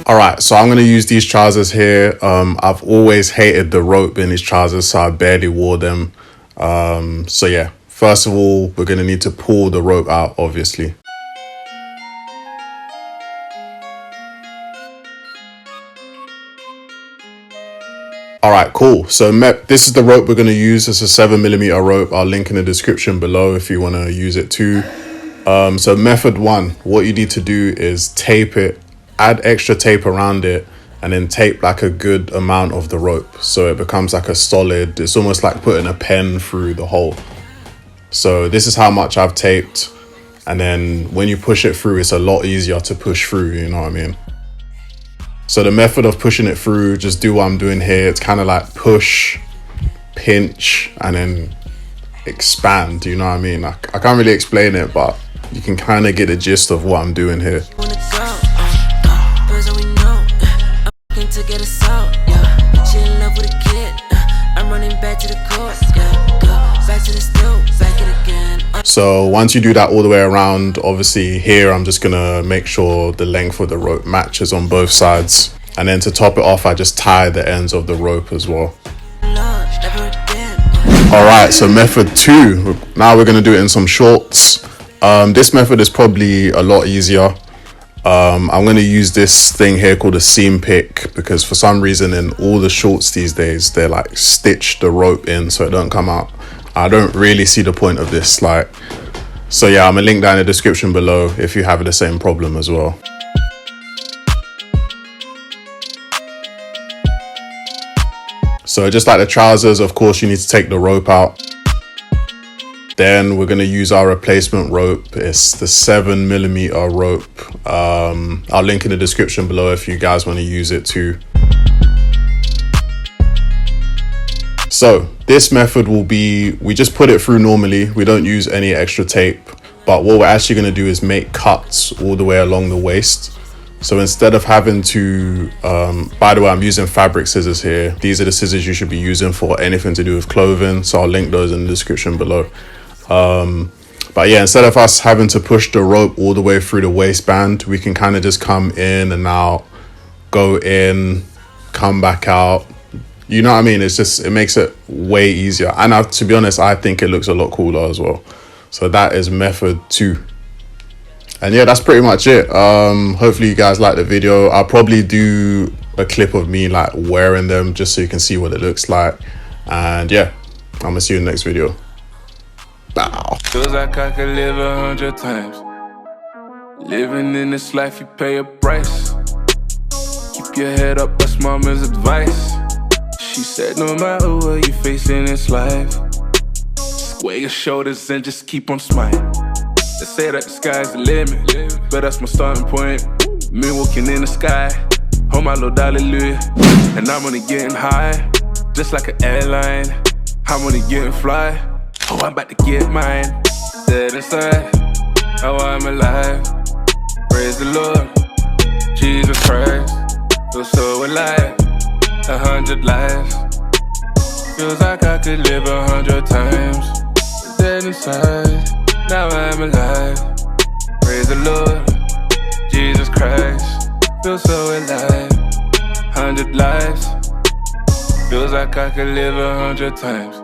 All right, so I'm going to use these trousers here. I've always hated the rope in these trousers, so I barely wore them. So yeah, first of all, we're going to need to pull the rope out, obviously. All right, cool. So this is the rope we're going to use. It's a 7mm rope. I'll link in the description below if you want to use it too. So method 1, what you need to do is tape it, add extra tape around it, and then tape like a good amount of the rope so it becomes like a solid, it's almost like putting a pen through the hole. So this is how much I've taped, and then when you push it through, it's a lot easier to push through, you know what I mean? So the method of pushing it through, just do what I'm doing here. It's kind of like push, pinch, and then expand, you know what I mean? I can't really explain it, but you can kind of get the gist of what I'm doing here. So once you do that all the way around, obviously here I'm just gonna make sure the length of the rope matches on both sides, and then to top it off I just tie the ends of the rope as well. Alright, so method 2, now we're gonna do it in some shorts. This method is probably a lot easier. I'm going to use this thing here called a seam pick, because for some reason in all the shorts these days they're like stitch the rope in so it don't come out. I don't really see the point of this, like, so yeah, I'm gonna link down in the description below if you have the same problem as well. So just like the trousers, of course you need to take the rope out. Then we're going to use our replacement rope. It's the 7mm rope. I'll link in the description below if you guys want to use it too. So this method will be, we just put it through normally. We don't use any extra tape. But what we're actually going to do is make cuts all the way along the waist. So instead of having to, by the way, I'm using fabric scissors here. These are the scissors you should be using for anything to do with clothing. So I'll link those in the description below. But yeah, instead of us having to push the rope all the way through the waistband, we can kind of just come in and out, go in, come back out. You know what I mean? It's just, it makes it way easier. And to be honest, I think it looks a lot cooler as well. So that is method 2. And yeah, that's pretty much it. Hopefully you guys like the video. I'll probably do a clip of me like wearing them just so you can see what it looks like. And yeah, I'm gonna see you in the next video. Bow. Feels like I could live 100 times. Living in this life, you pay a price. Keep your head up, that's mama's advice. She said no matter what you face in this life, square your shoulders and just keep on smiling. They say that the sky's the limit, but that's my starting point. Me walking in the sky, oh my Lord, hallelujah. And I'm only getting high, just like an airline. I'm only getting fly, oh I'm about to get mine. Dead inside, oh I'm alive. Praise the Lord, Jesus Christ. Feel so alive, 100 lives. Feels like I could live 100 times. Dead inside, now I'm alive. Praise the Lord, Jesus Christ. Feel so alive, 100 lives. Feels like I could live 100 times.